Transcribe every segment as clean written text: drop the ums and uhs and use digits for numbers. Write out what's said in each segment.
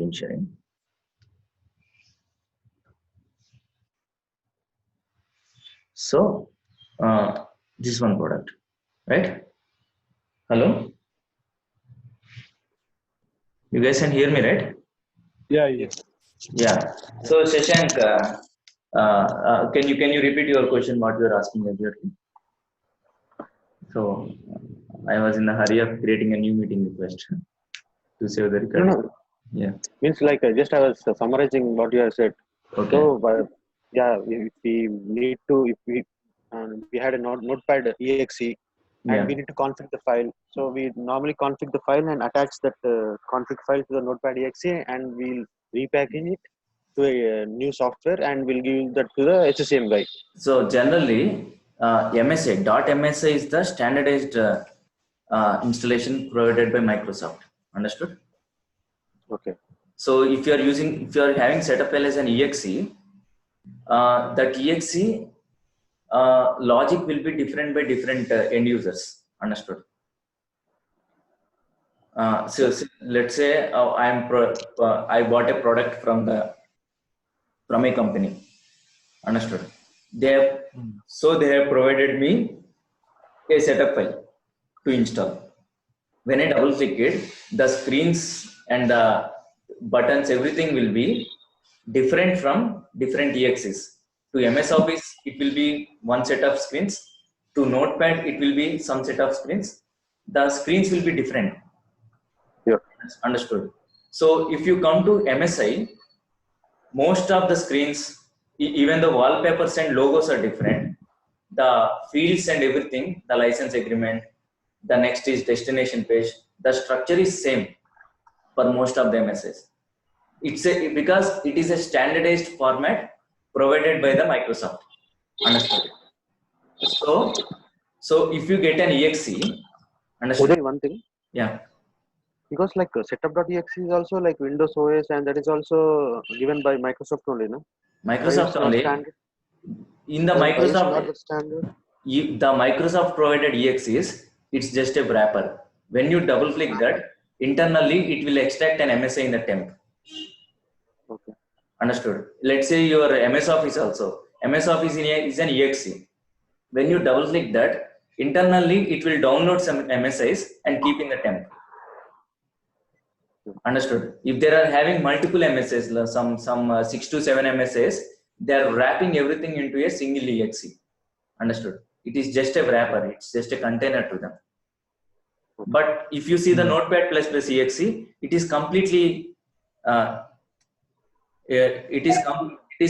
screen sharing. So, this one product, right? Hello? You guys can hear me, right? Yeah, yes. Yeah. So, Shashank, can you repeat your question? What you are asking earlier? So, I was in a hurry of creating a new meeting request to save the recording. No. Yeah. Means like just I was summarizing what you have said. Okay. So, yeah, if we need to, if we had a notepad exe and Yeah. we need to config the file. So we normally config the file and attach that config file to the notepad exe, and we'll repackage it to a new software and we'll give that to the SCCM guy. So generally, MSA is the standardized installation provided by Microsoft. Understood? Okay. So if you are having setup file as an exe, that exe logic will be different by different end users. Understood? So let's say I bought a product from a company. Understood? They have provided me a setup file to install. When I double click it, the screens and the buttons, everything will be different from different EXEs. To MS Office, it will be one set of screens. To Notepad, it will be some set of screens. The screens will be different. Yeah. Understood. So if you come to MSI, most of the screens, even the wallpapers and logos are different. The fields and everything, the license agreement, the next is destination page. The structure is same for most of the MSIs. Because it is a standardized format provided by the Microsoft. Understood? So if you get an EXE, understood? Uday, one thing. Yeah. Because like setup.exe is also like Windows OS, and that is also given by Microsoft only, no? Microsoft only. In the Why is Microsoft, not the standard? The Microsoft provided EXEs, it's just a wrapper. When you double click that, internally it will extract an MSA in the temp. Okay. Understood? Let's say your MS Office also. MS Office is an EXE. When you double click that, internally it will download some MSIs and keep in the temp. Understood? If they are having multiple MSAs, some 6 to 7 MSAs, they are wrapping everything into a single EXE. Understood? It is just a wrapper. It's just a container to them. But if you see the Notepad++ exe, it is completely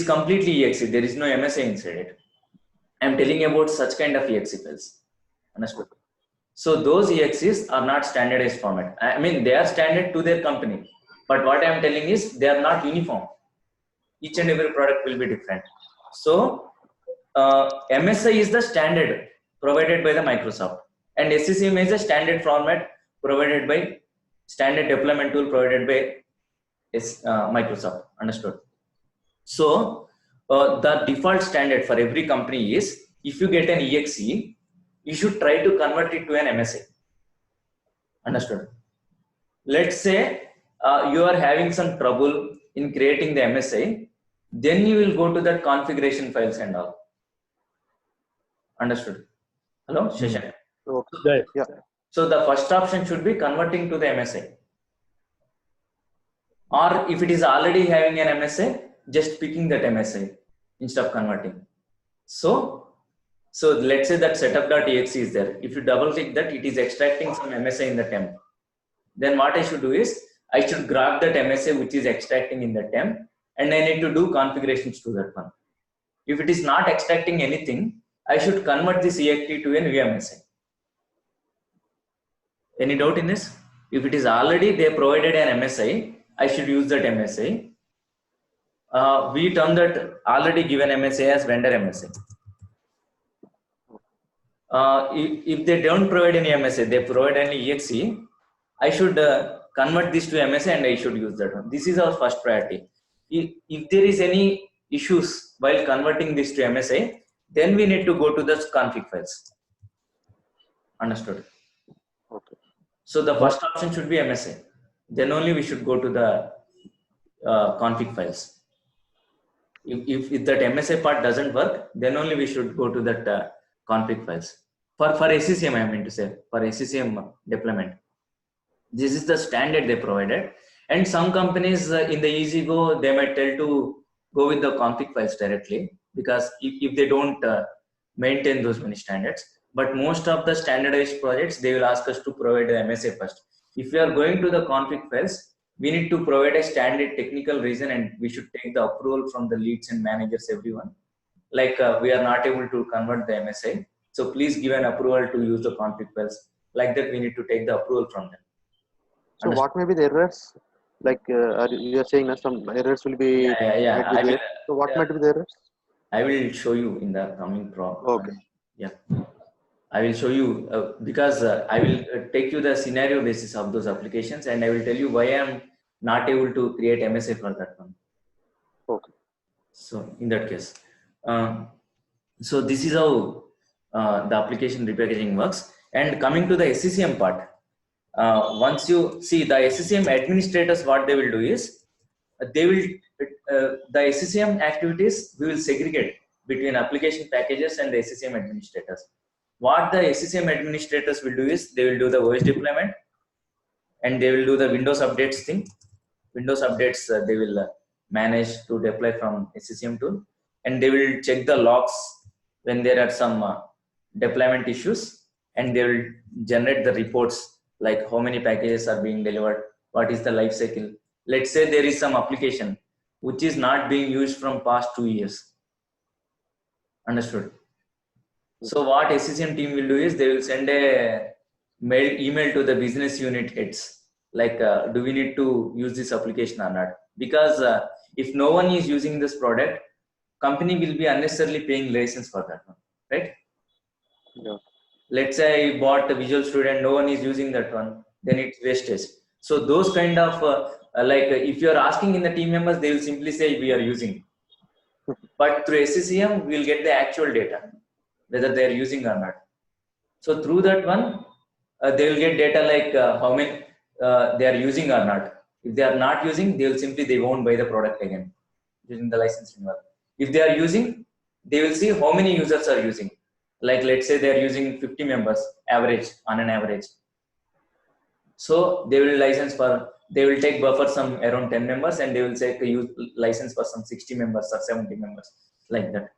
completely exe. There is no MSA inside it. I'm telling about such kind of exe files. Understood? So those exes are not standardized format. I mean, they are standard to their company, but what I'm telling is they are not uniform. Each and every product will be different. So MSI is the standard provided by the Microsoft, and SCCM is a standard format provided by standard deployment tool provided by Microsoft. Understood? So the default standard for every company is, if you get an exe, you should try to convert it to an MSA. Understood? Let's say you are having some trouble in creating the MSA, then you will go to that configuration files and all. Understood? Hello, Shashank? Okay. Yeah. So the first option should be converting to the MSA. Or if it is already having an MSA, just picking that MSA instead of converting. So let's say that setup.exe is there. If you double click that, it is extracting some MSA in the temp. Then what I should do is, I should grab that MSA which is extracting in the temp, and I need to do configurations to that one. If it is not extracting anything, I should convert this exe to a new MSA. Any doubt in this? If it is already they provided an MSI, I should use that MSI. We term that already given MSA as vendor MSA. If they don't provide any MSA, they provide any exe, I should convert this to MSA and I should use that one. This is our first priority. If there is any issues while converting this to MSA, then we need to go to the config files. Understood? Okay. So the first option should be MSA. Then only we should go to the config files. If that MSI part doesn't work, then only we should go to that config files. For SCCM, I mean to say, for SCCM deployment. This is the standard they provided. And some companies in the EasyGo, they might tell to go with the config files directly, because if they don't maintain those many standards. But most of the standardized projects, they will ask us to provide the MSA first. If we are going to the config files, we need to provide a standard technical reason, and we should take the approval from the leads and managers, everyone. Like we are not able to convert the MSA, so please give an approval to use the config files. Like that, we need to take the approval from them. So what may be the errors? Like you are saying that some errors will be might be there. So what might be the errors? I will show you in the coming Okay. Yeah, I will show you because I will take you the scenario basis of those applications, and I will tell you why I am not able to create MSA for that one. Okay. So in that case, so this is how the application repackaging works. And coming to the SCCM part, once you see the SCCM administrators, what they will do is they will the SCCM activities, we will segregate between application packages and the SCCM administrators. What the SCCM administrators will do is they will do the OS deployment, and they will do the Windows updates thing. Windows updates they will manage to deploy from SCCM tool, and they will check the logs when there are some deployment issues, and they will generate the reports like how many packages are being delivered, what is the life cycle. Let's say there is some application which is not being used from past 2 years. Understood? So what SCCM team will do is they will send a email to the business unit heads, like do we need to use this application or not? Because if no one is using this product, company will be unnecessarily paying license for that one, right? Yeah. Let's say I bought a Visual Studio and no one is using that one, then it's wastage. So those kind of like if you are asking in the team members, they will simply say we are using. But through SCCM, we will get the actual data, whether they are using or not. So through that one, they will get data like how many they are using or not. If they are not using, they won't buy the product again using the licensing work. If they are using, they will see how many users are using. Like let's say they are using 50 members average on an average. So they will they will take buffer some around 10 members, and they will take a license for some 60 members or 70 members, like that.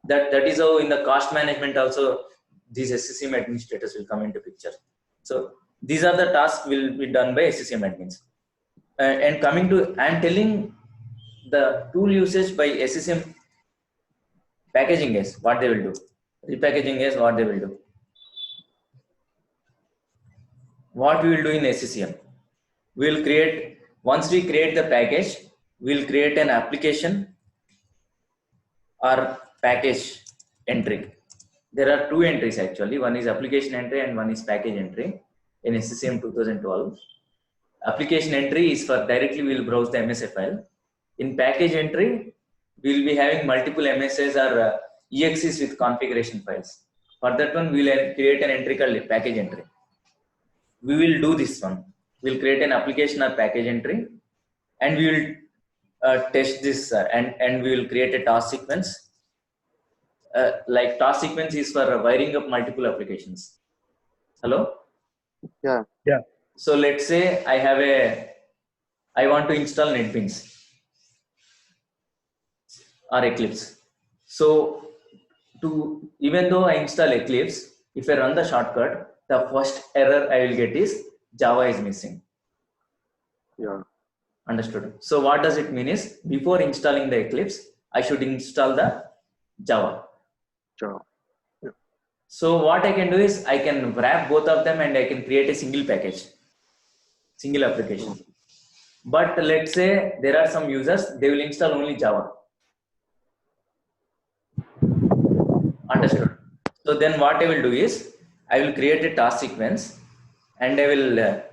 That is how in the cost management also these SCCM administrators will come into picture. So these are the tasks will be done by SCCM admins. And coming to, I am telling the tool usage by SCCM packaging is what they will do. Repackaging is what they will do. What we will do in SCCM, we will create, once we create the package, we will create an application or package entry. There are two entries actually. One is application entry and one is package entry in SCCM 2012. Application entry is for directly we will browse the MSA file. In package entry, we will be having multiple MSAs or EXEs with configuration files. For that one, we will create an entry called package entry. We will do this one. We will create an application or package entry, and we will test this and we will create a task sequence. Like task sequence is for wiring up multiple applications. Hello? Yeah. Yeah. So let's say I want to install NetBeans or Eclipse. So even though I install Eclipse, if I run the shortcut, the first error I will get is Java is missing. Yeah. Understood? So what does it mean is, before installing the Eclipse, I should install the Java. Java. Yeah. So what I can do is I can wrap both of them and I can create a single package, single application. But let's say there are some users, they will install only Java. Understood? So then what I will do is I will create a task sequence, and I will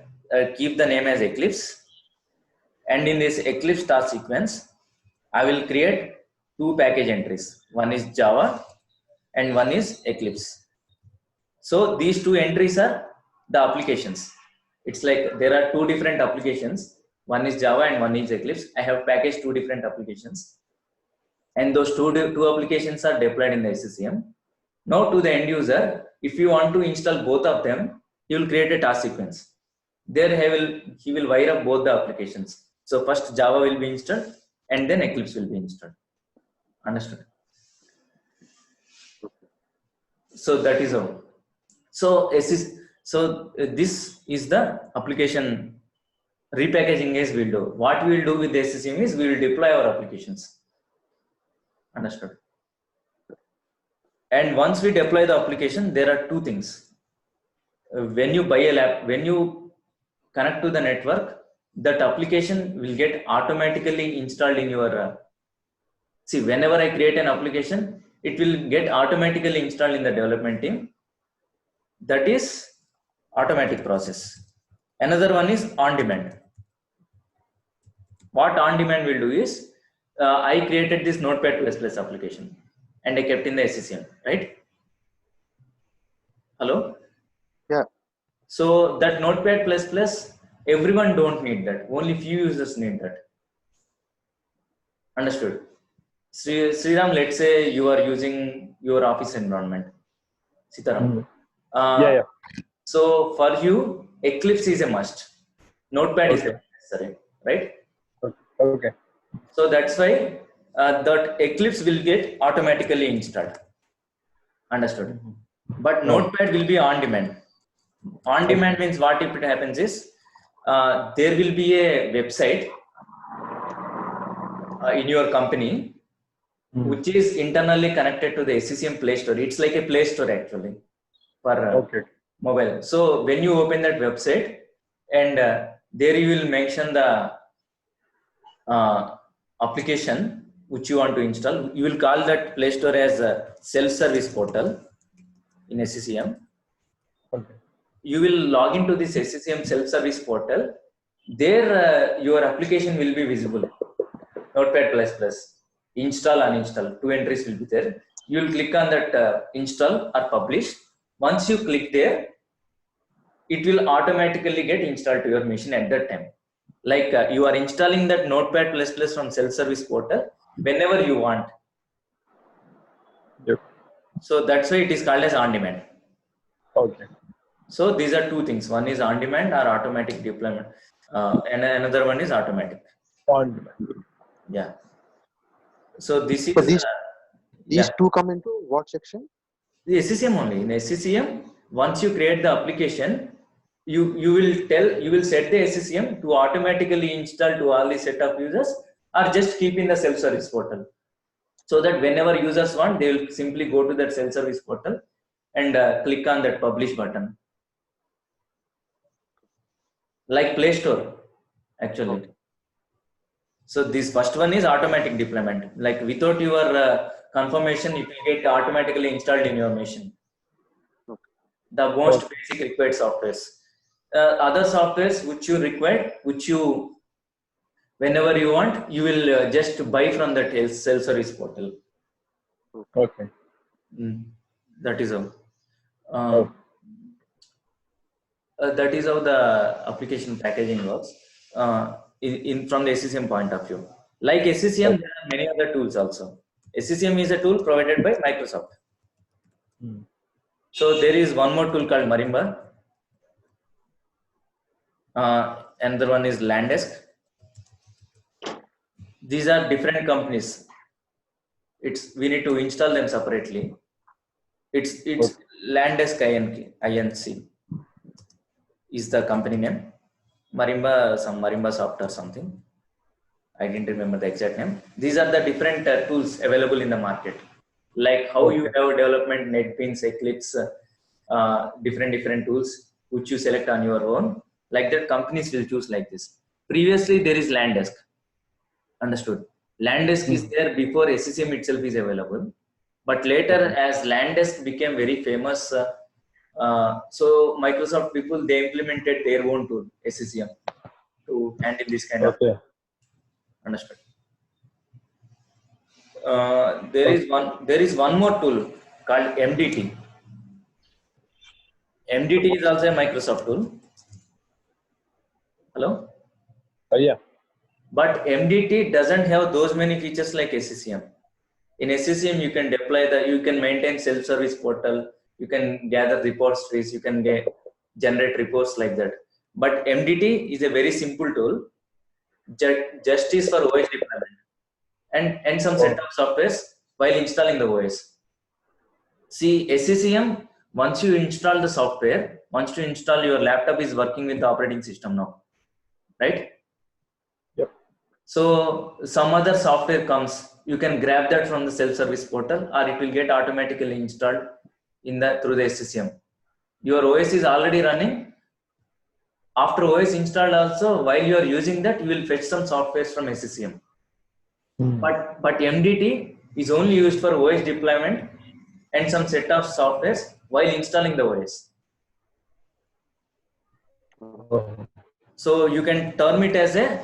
keep the name as Eclipse. And in this Eclipse task sequence, I will create two package entries. One is Java and one is Eclipse. So these two entries are the applications. It's like there are two different applications. One is Java and one is Eclipse. I have packaged two different applications, and those two applications are deployed in the SCCM. Now to the end user, if you want to install both of them, you will create a task sequence. There he will wire up both the applications. So first Java will be installed and then Eclipse will be installed. Understood? So that is how. So this is the application repackaging as we'll do. What we will do with the SCCM is we will deploy our applications. Understood? And once we deploy the application, there are two things. When you buy a when you connect to the network, that application will get automatically installed in your see, whenever I create an application, it will get automatically installed in the development team. That is automatic process. Another one is on demand. What on demand will do is I created this Notepad++ application and I kept in the SCCM, right? Hello? Yeah. So that Notepad++, everyone don't need that. Only few users need that. Understood? Sriram, let's say you are using your office environment. Sitaram. Yeah. So for you, Eclipse is a must. Notepad is necessary, right? Okay. So that's why that Eclipse will get automatically installed. Understood? But Notepad will be on demand. On demand means what if it happens is there will be a website in your company which is internally connected to the SCCM Play Store. It's like a Play Store actually for mobile. So when you open that website and there you will mention the application which you want to install, you will call that Play Store as a self-service portal in SCCM. Okay. You will log into this SCCM self-service portal. There your application will be visible. Notepad++. Install, uninstall. Two entries will be there. You will click on that install or publish. Once you click there, it will automatically get installed to your machine at that time. Like you are installing that Notepad++ from self-service portal whenever you want. Yep. So that's why it is called as on-demand. Okay. So these are two things. One is on-demand or automatic deployment, and another one is automatic. On demand. Yeah. So this is So these two come into what section? The SCCM only. In SCCM, once you create the application, you will set the SCCM to automatically install to all the set of users, or just keep in the self-service portal, so that whenever users want, they will simply go to that self-service portal and click on that publish button, like Play Store actually. Okay. So this first one is automatic deployment. Like without your confirmation, it will get automatically installed in your machine. The most basic required softwares. Other softwares which you require, which you whenever you want, you will just buy from that self-service portal. Okay. That is how. That is how the application packaging works. From the SCCM point of view. Like SCCM, there are many other tools also. SCCM is a tool provided by Microsoft. So there is one more tool called Marimba. Another one is Landesk. These are different companies. We need to install them separately. It's Landesk Inc. is the company name. Marimba, some Marimba Soft or something. I didn't remember the exact name. These are the different tools available in the market. Like how you have development, NetBeans, Eclipse, different tools which you select on your own. Like that, companies will choose like this. Previously, there is Landesk. Understood. Landesk is there before SCCM itself is available. But later, as Landesk became very famous, so Microsoft people, they implemented their own tool, SCCM, to handle this kind of. Understood. There is one more tool called MDT. MDT is also a Microsoft tool. Hello? Yeah. But MDT doesn't have those many features like SCCM. In SCCM, you can you can maintain self-service portal, you can gather repositories, you can generate reports like that. But MDT is a very simple tool, just is for OS deployment and some set of softwares while installing the OS. See, SCCM, once you install the software, once you install, your laptop is working with the operating system now, right? Yep. So some other software comes, you can grab that from the self-service portal, or it will get automatically installed through the SCCM. Your OS is already running. After OS installed also, while you are using that, you will fetch some softwares from SCCM. But MDT is only used for OS deployment and some set of softwares while installing the OS. So you can term it as a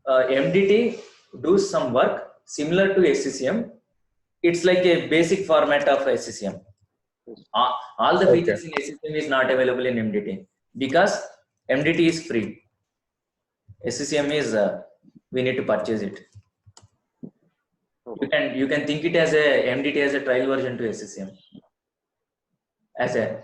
MDT does some work similar to SCCM. It's like a basic format of SCCM. All the features in SCCM is not available in MDT because MDT is free. SCCM is we need to purchase it. You can think it as a MDT as a trial version to SCCM. As a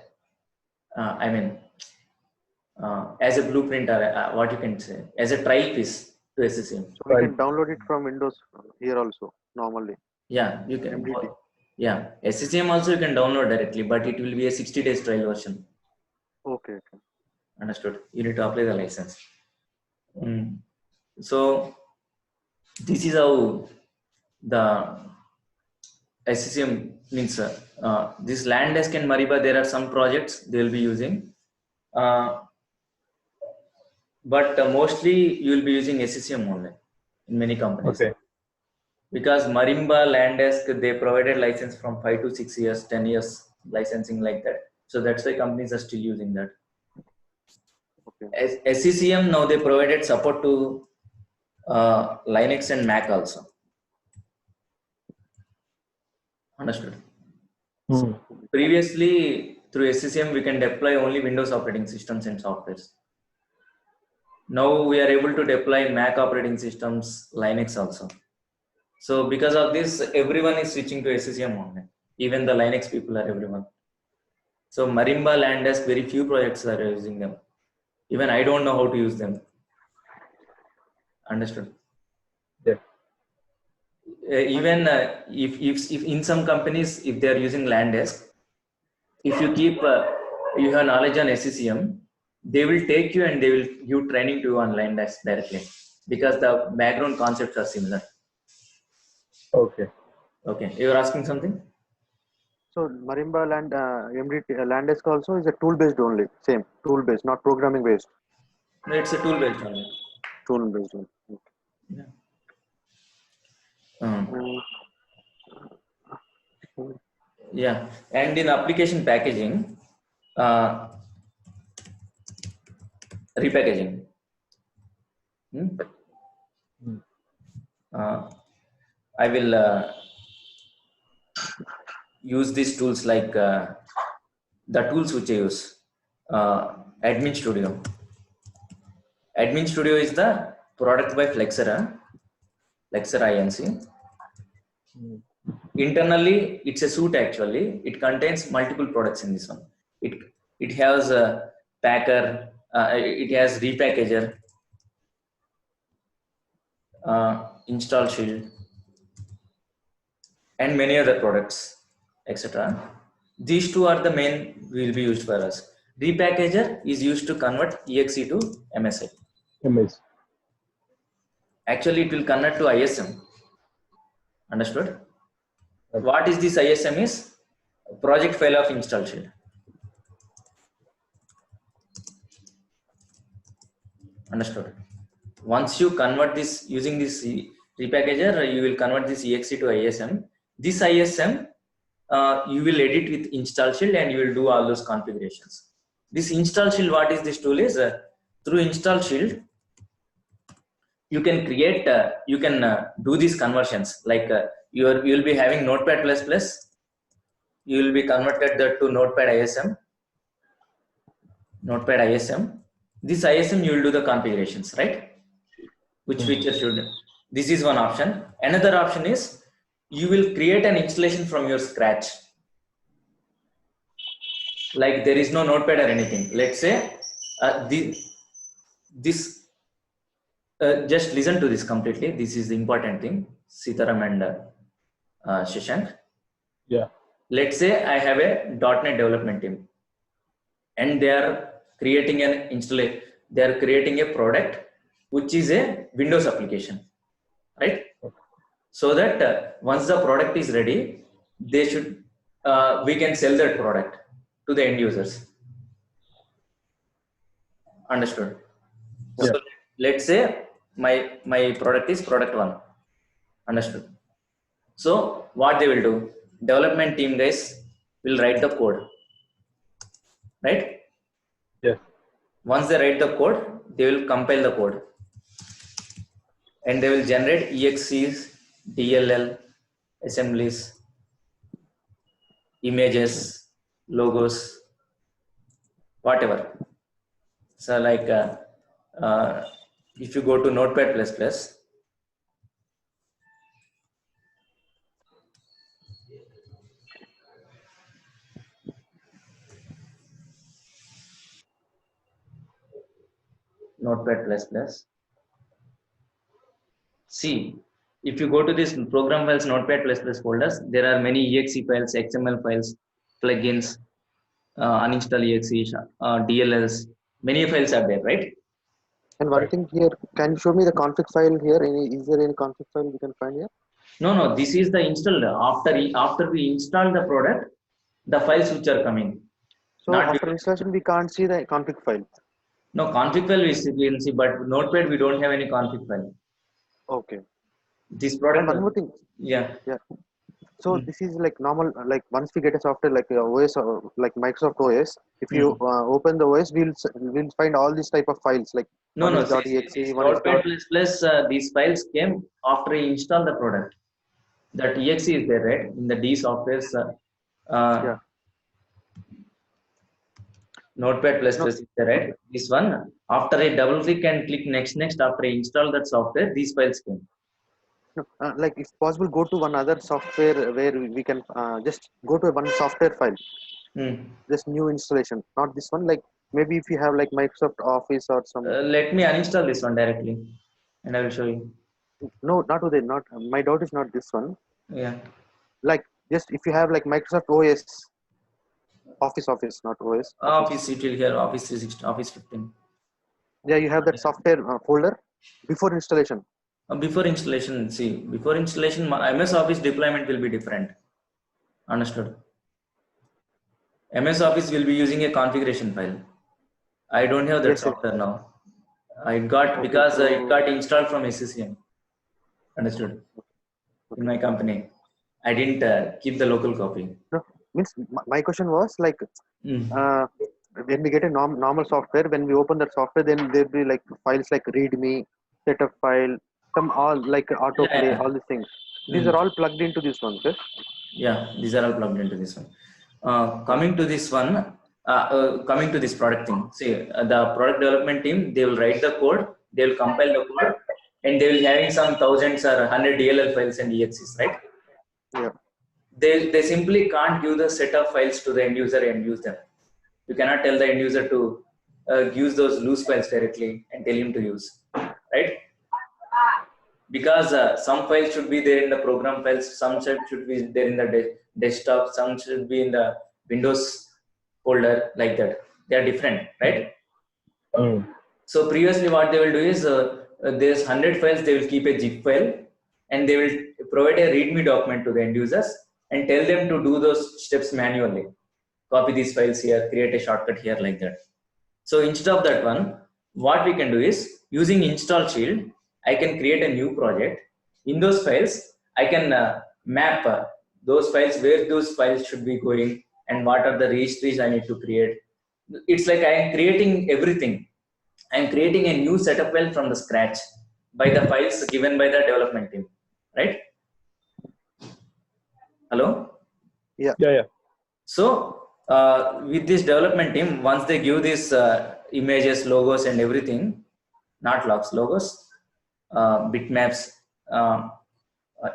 as a blueprint, or what you can say, as a trial piece to SCCM. So we can download it from Windows here also normally. Yeah, you can. MDT. Yeah, SCCM also you can download directly, but it will be a 60 days trial version. Okay. Understood. You need to apply the license. So this is how the SCCM means. This LANDESK and Mariba, there are some projects they will be using. But mostly you will be using SCCM only in many companies. Okay. Because Marimba, LANDESK, they provided license from 5 to 6 years, 10 years licensing like that. So that's why companies are still using that. Okay. SCCM, now they provided support to Linux and Mac also. Understood? So previously, through SCCM, we can deploy only Windows operating systems and softwares. Now we are able to deploy Mac operating systems, Linux also. So because of this, everyone is switching to SCCM only. Even the Linux people are everyone. So Marimba, LANDESK, very few projects are using them. Even I don't know how to use them. Understood? Yeah. Even if in some companies, if they are using LANDESK, if you keep you have knowledge on SCCM, they will take you and they will give training to you on LANDESK directly because the background concepts are similar. Okay. Okay, you are asking something? So Marimba MDT LANDESK also is a tool based only, same tool based, not programming based. No, it's a tool based only. Tool based only. Okay. Yeah, and in application packaging, repackaging. I will use these tools like the tools which I use. Admin Studio. Admin Studio is the product by Flexera, Flexera Inc. Internally, it's a suite actually. It contains multiple products in this one. It has a packer, it has repackager, install shield, and many other products, etc. These two are the main will be used for us. Repackager is used to convert exe to MSI. Actually, it will convert to ISM. Understood? Okay. What is this ISM is? Project file of install shield. Understood? Once you convert this using this repackager, you will convert this exe to ISM. This ISM, you will edit with install shield and you will do all those configurations. This install shield, what is this tool is? Through install shield, you can create, you can do these conversions. Like you will be having Notepad++, you will be converted that to Notepad ISM. Notepad ISM. this ISM you will do the configurations, right? Which feature should, this is one option. Another option is you will create an installation from your scratch. Like there is no notepad or anything. Let's say this just listen to this completely. This is the important thing, Sitaram and Shashank. Yeah. Let's say I have a .NET development team and they are creating an installation. They are creating a product which is a Windows application, right? So that once the product is ready, they should we can sell that product to the end users. Understood? Yeah. So let's say my product is product 1. Understood? So what they will do? Development team guys will write the code, right? Yes. Once they write the code, they will compile the code and they will generate exes, DLL, assemblies, images, logos, whatever. So like if you go to Notepad++, see, if you go to this program files Notepad++ folders, there are many exe files, XML files, plugins, uninstall exe, DLLs, many files are there, right? And one Right. thing here, can you show me the config file here? Is there any config file we can find here? No, this is the installed. After we install the product, the files which are coming. So Not after installation, we can't see the config file. no config file we can see, but Notepad we don't have any config file. Okay. This And product, one more thing. yeah. Yeah. So this is like normal. Like once we get a software like OS or like Microsoft OS, if you open the OS, we'll find all these type of files. Like one is See, .exe, this one is Notepad++, these files came after you install the product. That exe is there, right? In the D softwares, yeah. Notepad++ No, is there, right? This one, after I double click and click next, after I install that software, these files came. no, like if possible, go to one other software where we can just go to one software file. This new installation, not this one. Like maybe if you have like Microsoft Office or some. Let me uninstall this one directly, and I will show you. No, not with it. Not my doubt is not this one. Yeah. Like just if you have like Microsoft OS, Office, not OS. Office, it will here, Office 360, Office 15. Yeah, you have that software folder before installation. Before installation, see, before installation, MS Office deployment will be different. Understood? MS Office will be using a configuration file. I don't have that Yes, software now. I got okay, because so, it got installed from SCCM. Understood? In my company, I didn't keep the local copy. no, means my question was like when we get a normal software, when we open that software, then there'll be like files like README, setup file, some all like autoplay, Yeah. all these things. These are all plugged into this one, sir. Yeah, these are all plugged into this one. Coming to this one, coming to this product thing. See, the product development team, they will write the code, they will compile the code, and they will having some thousands or 100 DLL files and exes, right? Yeah. They simply can't give the set of files to the end user and use them. You cannot tell the end user to use those loose files directly and tell him to use, right? Because some files should be there in the program files, some should be there in the desktop, some should be in the Windows folder, like that. They are different, right? So previously what they will do is there's 100 files, they will keep a zip file and they will provide a readme document to the end users and tell them to do those steps manually. Copy these files here, create a shortcut here, like that. So instead of that one, what we can do is using install shield, I can create a new project. In those files, I can map those files, where those files should be going and what are the registries I need to create. It's like I am creating everything. I am creating a new setup file from the scratch by the files given by the development team, right? Hello? Yeah. So with this development team, once they give this images, logos, and everything, not logs, logos, bitmaps,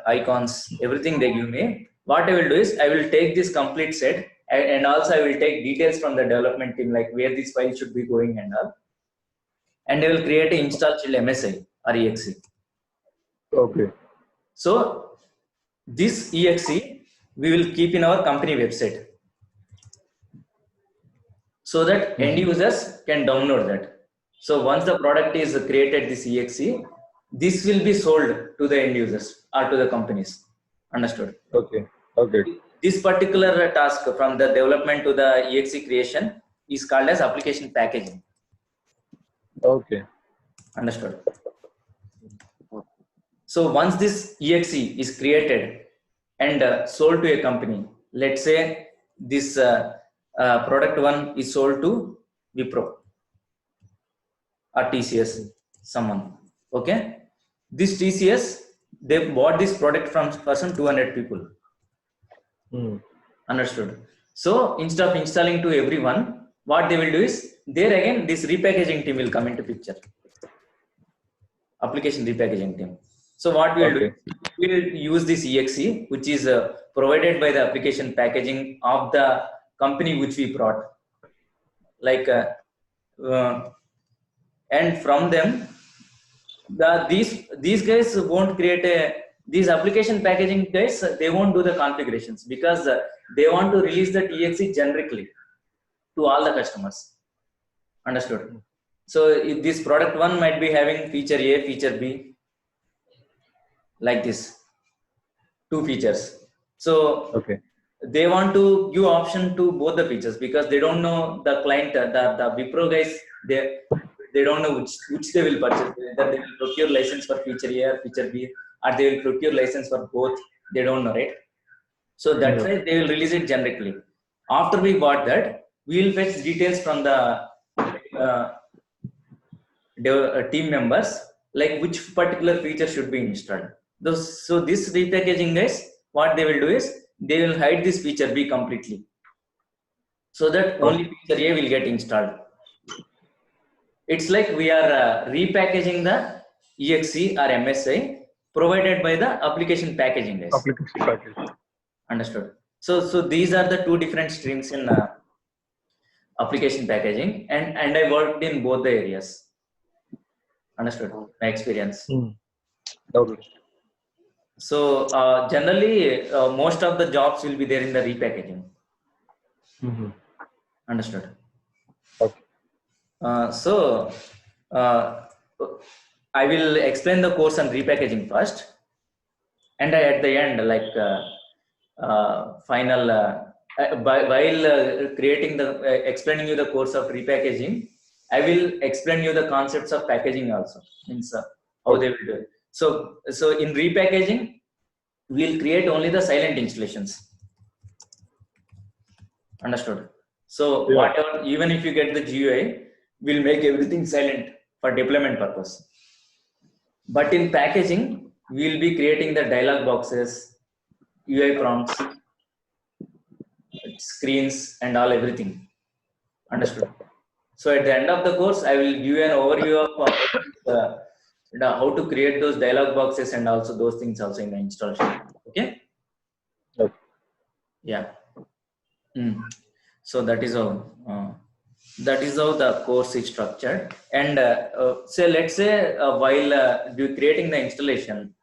icons, everything they give me. What I will do is I will take this complete set, and also I will take details from the development team, like where this file should be going and all. And I will create an install shield MSI or exe. Okay. So this exe we will keep in our company website, so that end users can download that. So once the product is created, this exe, this will be sold to the end users or to the companies. Understood? Okay. Okay. This particular task from the development to the exe creation is called as application packaging. Okay. Understood? So once this exe is created and sold to a company, let's say this product one is sold to Wipro or TCS, someone. Okay, this TCS, they bought this product from person 200 people. Understood? So instead of installing to everyone, what they will do is, there again this repackaging team will come into picture. Application repackaging team. So what we will do, we will use this exe, which is provided by the application packaging of the company which we brought. Like, and from them, these guys won't create these application packaging guys. They won't do the configurations, because they want to release that exe generically to all the customers. Understood? So if this product one might be having feature A, feature B, like this, 2 features. So Okay. they want to give option to both the features, because they don't know the client, the Wipro guys, they don't know which they will purchase, whether they will procure license for feature A or feature B, or they will procure license for both. They don't know, right? So that's why they will release it generically. After we bought that, we will fetch details from the team members, like which particular feature should be installed. So this repackaging guys, what they will do is, they will hide this feature B completely, so that only feature A will get installed. It's like we are repackaging the exe or MSI provided by the application packaging guys. Application package. Understood? So these are the 2 different streams in application packaging, and I worked in both the areas. Understood? My experience. Okay. So generally, most of the jobs will be there in the repackaging. Understood? Okay. So I will explain the course on repackaging first, and at the end, like final, while creating the explaining you the course of repackaging, I will explain you the concepts of packaging also, means how they will do it. So in repackaging, we'll create only the silent installations. Understood? So whatever, even if you get the GUI, we'll make everything silent for deployment purpose. But in packaging, we'll be creating the dialog boxes, UI prompts, screens, and all everything. Understood? So at the end of the course, I will give you an overview of how to create those dialog boxes and also those things also in the installation. Okay? Okay. Yeah. So that is how the course is structured. And so let's say while creating the installation,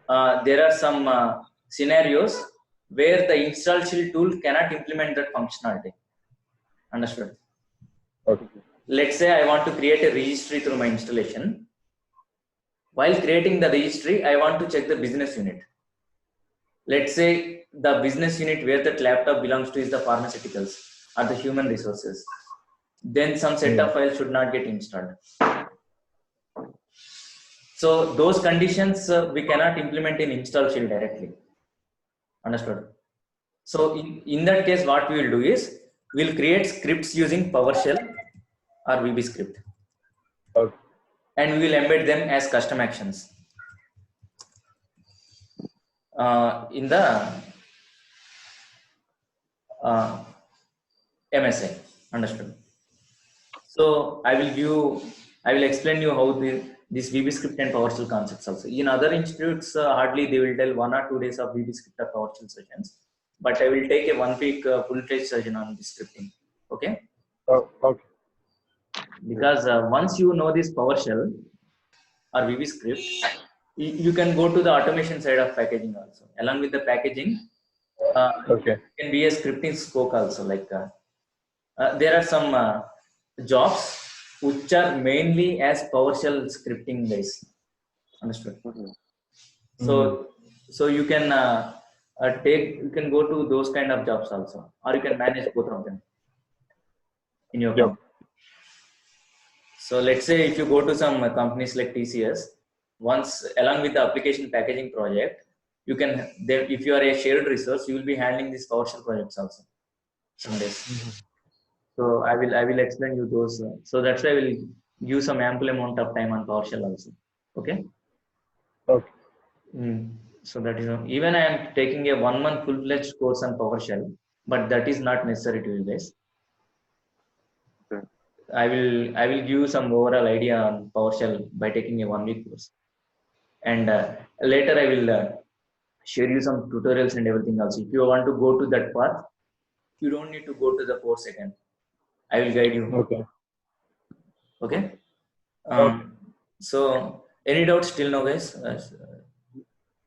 there are some scenarios where the install shield tool cannot implement that functionality. Understood? Okay. Let's say I want to create a registry through my installation. While creating the registry, I want to check the business unit. Let's say the business unit where that laptop belongs to is the pharmaceuticals or the human resources. Then some set of files should not get installed. So those conditions we cannot implement in install shield directly. Understood? So in that case, what we will do is, we'll create scripts using PowerShell or VB script. Okay. And we will embed them as custom actions in the MSI. Understood? So I will explain you how this VB script and PowerShell concepts also. In other institutes, hardly they will tell 1 or 2 days of VB script or PowerShell sessions, but I will take a 1 week full-fledged session on this scripting. Okay? Okay. Because once you know this PowerShell or VB script, you can go to the automation side of packaging also. Along with the packaging, Okay. it can be a scripting scope also. Like there are some jobs which are mainly as PowerShell scripting guys. Understood? So you can you can go to those kind of jobs also, or you can manage both of them in your company. So let's say if you go to some companies like TCS, once along with the application packaging project, you can if you are a shared resource, you will be handling these PowerShell projects also some days. So I will explain you those. So that's why I will give some ample amount of time on PowerShell also. Okay. Okay. So that is even I am taking a 1 month full-fledged course on PowerShell, but that is not necessary to you guys. Okay. I will give you some overall idea on PowerShell by taking a 1 week course, and later I will share you some tutorials and everything else. If you want to go to that path, you don't need to go to the course again. I will guide you. Okay. Okay. Okay. So any doubts till now, guys?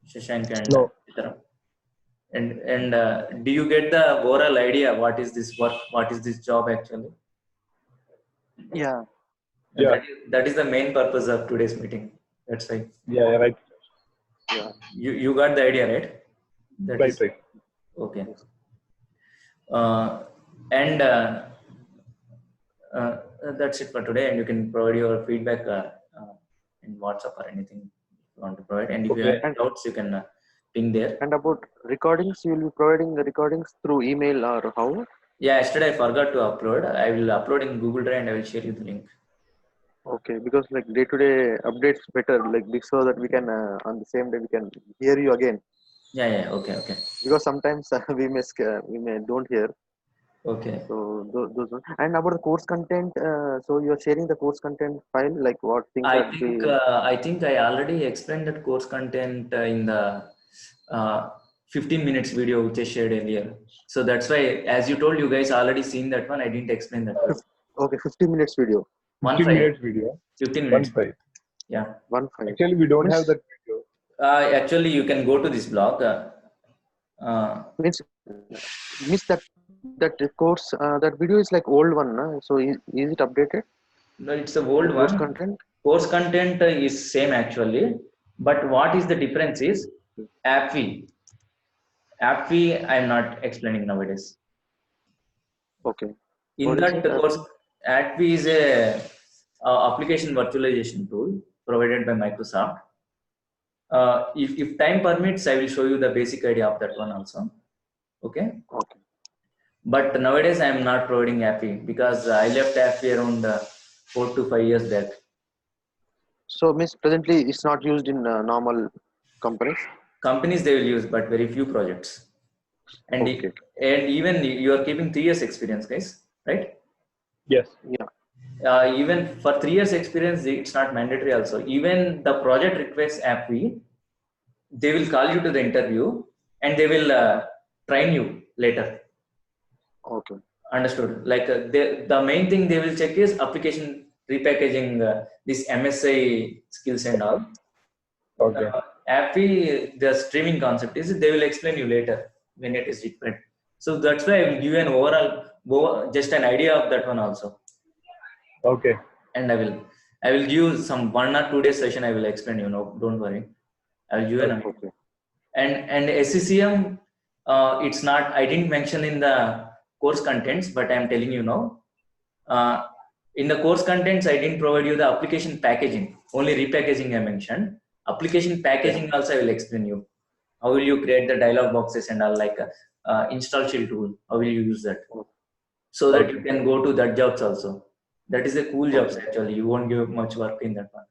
Shashank and No. Chitra. And do you get the overall idea? What is this work? What is this job actually? Yeah. Yeah. That is the main purpose of today's meeting. That's why. Yeah. Right. Yeah. You got the idea, right? That Right. is, Right. okay. And that's it for today. And you can provide your feedback in WhatsApp or anything you want to provide. And if you have doubts, you can ping there. And about recordings, you will be providing the recordings through email or how? Yeah, yesterday I forgot to upload. I will upload in Google Drive and I will share you the link. Okay, because like day-to-day updates better, like so that we can on the same day we can hear you again. Yeah. Okay. Because sometimes we may don't hear. Okay. So those ones. And about the course content, so you're sharing the course content file, like what things I think I already explained that course content in the 15 minutes video which I shared earlier. So that's why, as you told, you guys already seen that one. I didn't explain that one. Okay, 15 minutes video. 15 minutes video. 15 minutes. 1 5. Yeah. 1 5. Actually, we don't have that video. Actually, you can go to this blog. Means that course that video is like old one, no? So is it updated? No, it's the old course one. Content? Course content is same actually, but what is the difference is AppV. AppV I am not explaining nowadays. Okay. In that course, AppV is a application virtualization tool provided by Microsoft. If time permits, I will show you the basic idea of that one also. Okay. But nowadays I am not providing AppV because I left AppV around 4 to 5 years back. So means presently it's not used in normal companies? Companies they will use, but very few projects. And even you are keeping 3 years experience, guys, right? Yes. Yeah. Even for 3 years experience, it's not mandatory also. Even the project requests AppV, they will call you to the interview and they will train you later. Okay. Understood. Like the main thing they will check is application repackaging, this MSI skills and all. Okay. AppV, the streaming concept is they will explain you later when it is required. So that's why I will give you an overall, just an idea of that one also. Okay. And I will give some 1 or 2 days session. I will explain you. No, don't worry. I will give an idea. And SCCM, it's not. I didn't mention in the course contents, but I am telling you now. In the course contents, I didn't provide you the application packaging. Only repackaging I mentioned. Application packaging also I will explain you. How will you create the dialog boxes and all, like install shell tool? How will you use that? So that you can go to that jobs also. That is a cool job actually. You won't give much work in that one.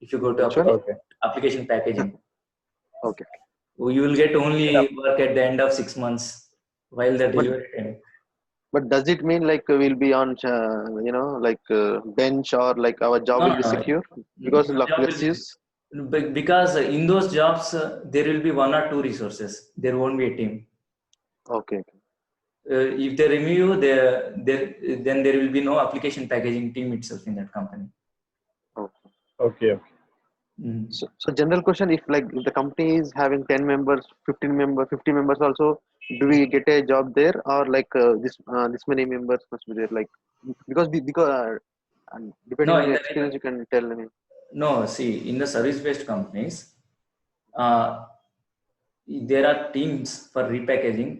If you go to application packaging. Okay. You will get only work at the end of 6 months while the delivery time. But does it mean like we'll be on, bench, or like our job No, will be no, secure no. because Your of job less will be use? because in those jobs there will be one or two resources. There won't be a team. Okay. If they remove you, then there will be no application packaging team itself in that company. Okay. Okay. Mm. So general question, if like if the company is having 10 members, 15 members, 50 members also, do we get a job there, or like this many members must be there? Like because and depending No, on in your the experience, you can tell me. no. See, in the service-based companies, uh, there are teams for repackaging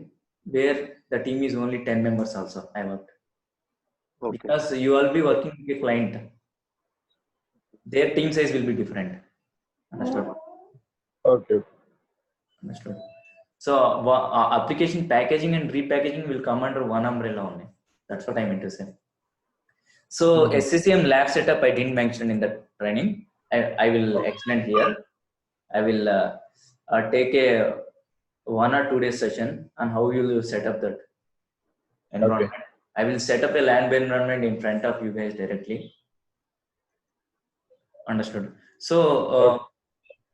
where the team is only 10 members. Also, I worked Okay. because you will be working with a client. Their team size will be different. Understood? Okay. Understood. So application packaging and repackaging will come under one umbrella only. That's what I meant to say. So Mhm. SCCM lab setup I didn't mention in the training. I will explain here. I will take a 1 or 2 day session on how you will set up that environment. Okay. I will set up a LAN environment in front of you guys directly. Understood. So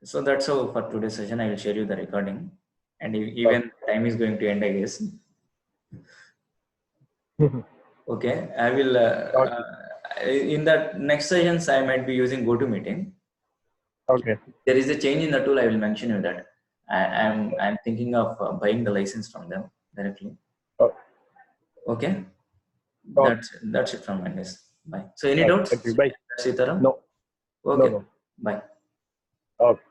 so that's all for today's session. I will share you the recording, and even time is going to end, I guess. Okay. Okay, I will. In the next sessions, I might be using GoToMeeting. Okay. There is a change in the tool. I will mention you that. I'm thinking of buying the license from them directly. Oh, Okay, okay. that's it from my guys. Bye. So any Okay. doubts, Thank you. Bye. Sitaram? No. Okay. No. Bye. Okay.